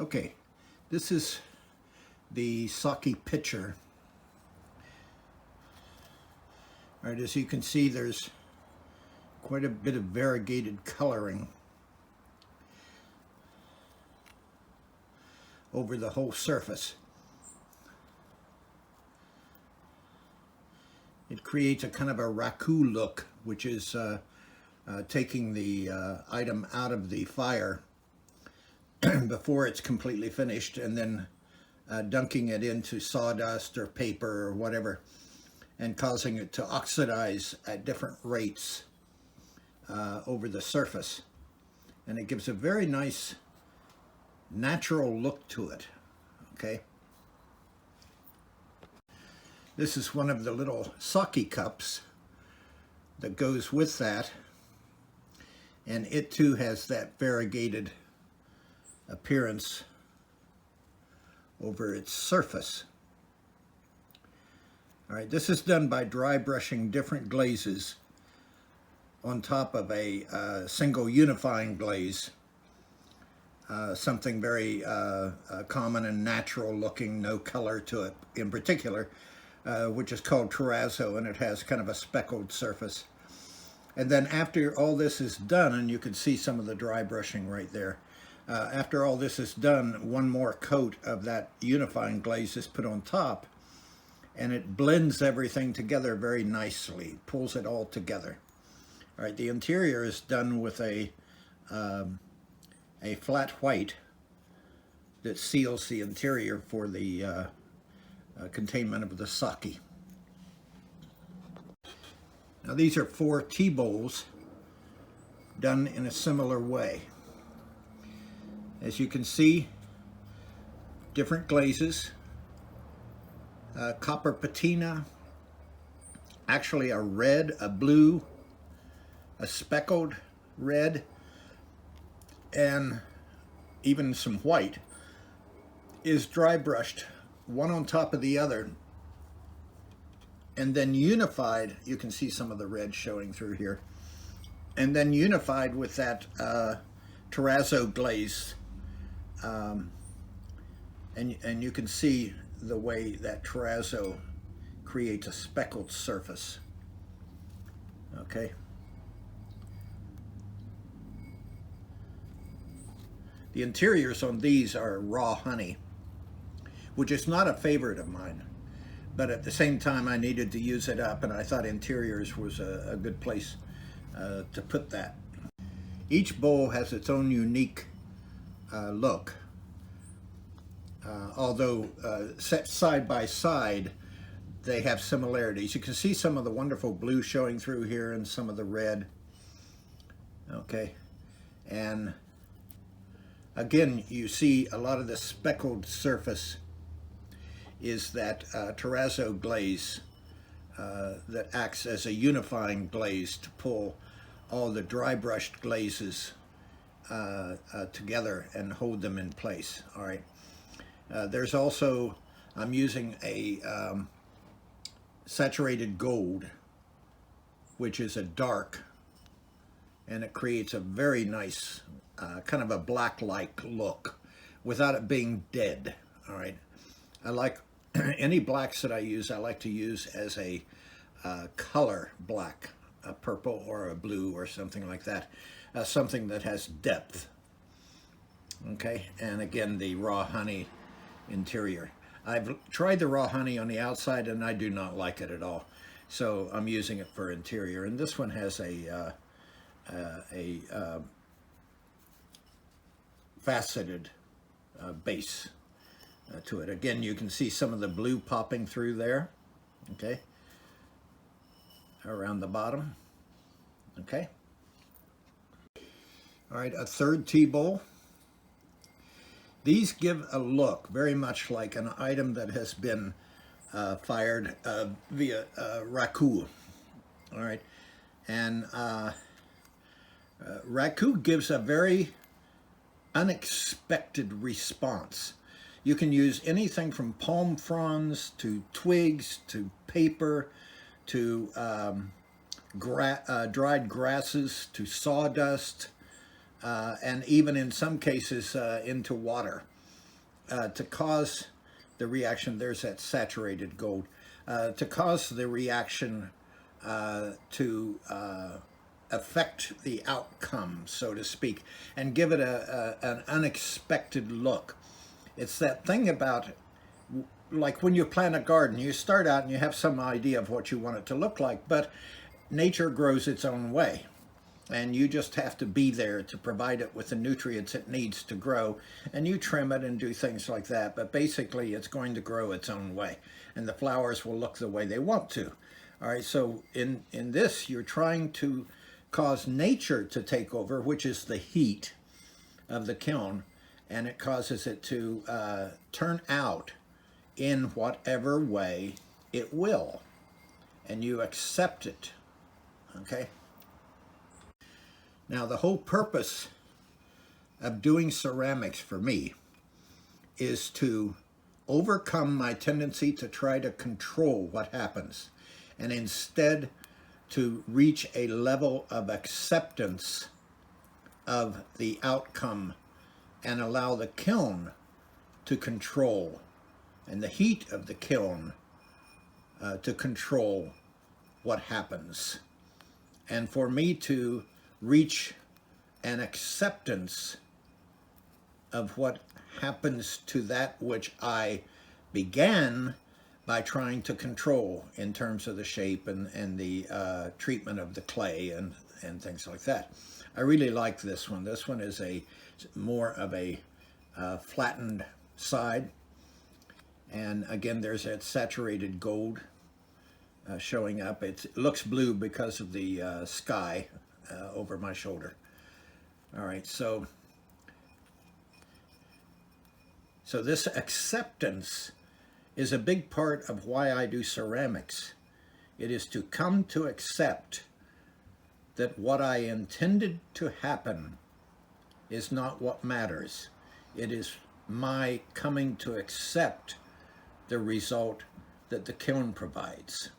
Okay, this is the sake pitcher. All right, as you can see, there's quite a bit of variegated coloring over the whole surface. It creates a kind of a raku look, which is taking the item out of the fire before it's completely finished, and then dunking it into sawdust or paper or whatever, and causing it to oxidize at different rates over the surface. And it gives a very nice natural look to it. Okay. This is one of the little sake cups that goes with that, and it too has that variegated appearance over its surface. All right, this is done by dry brushing different glazes on top of a single unifying glaze, something very common and natural looking, no color to it in particular, which is called terrazzo, and it has kind of a speckled surface. And then after all this is done, and you can see some of the dry brushing right there, after all this is done, one more coat of that unifying glaze is put on top, and it blends everything together very nicely, pulls it all together. All right, the interior is done with a flat white that seals the interior for the containment of the sake. Now these are 4 tea bowls done in a similar way. As you can see, different glazes, copper patina, actually a red, a blue, a speckled red, and even some white is dry brushed, one on top of the other, and then unified. You can see some of the red showing through here, and then unified with that terrazzo glaze. And you can see the way that terrazzo creates a speckled surface. Okay. The interiors on these are raw honey, which is not a favorite of mine, but at the same time I needed to use it up, and I thought interiors was a good place to put that. Each bowl has its own unique look. Although set side by side, they have similarities. You can see some of the wonderful blue showing through here and some of the red. Okay, and again, you see a lot of the speckled surface is that terrazzo glaze that acts as a unifying glaze to pull all the dry brushed glazes together and hold them in place. All right. There's also, I'm using a saturated gold, which is a dark, and it creates a very nice kind of a black-like look without it being dead. All right. I like any blacks that I use, I like to use as a color black, a purple or a blue or something like that, something that has depth. Okay, and again, the raw honey interior. I've tried the raw honey on the outside and I do not like it at all, so I'm using it for interior. And this one has a faceted base to it. Again, you can see some of the blue popping through there, okay, around the bottom. Okay. All right, a third tea bowl. These give a look very much like an item that has been fired via raku. All right, and raku gives a very unexpected response. You can use anything from palm fronds to twigs to paper to dried grasses to sawdust, and even in some cases into water. to cause the reaction, there's that saturated gold, to cause the reaction to affect the outcome, so to speak, and give it an unexpected look. It's that thing about, like when you plant a garden, you start out and you have some idea of what you want it to look like, but nature grows its own way. And you just have to be there to provide it with the nutrients it needs to grow. And you trim it and do things like that. But basically, it's going to grow its own way. And the flowers will look the way they want to. All right, so in this, you're trying to cause nature to take over, which is the heat of the kiln. And it causes it to turn out in whatever way it will. And you accept it, okay? Now, the whole purpose of doing ceramics for me is to overcome my tendency to try to control what happens, and instead to reach a level of acceptance of the outcome and allow the kiln to control, and the heat of the kiln to control what happens. And for me to reach an acceptance of what happens to that which I began by trying to control in terms of the shape and the treatment of the clay and things like that. I really like this one. This one is more of a flattened side. And again, there's that saturated gold showing up. It looks blue because of the sky over my shoulder. All right, so this acceptance is a big part of why I do ceramics. It is to come to accept that what I intended to happen is not what matters. It is my coming to accept the result that the kiln provides.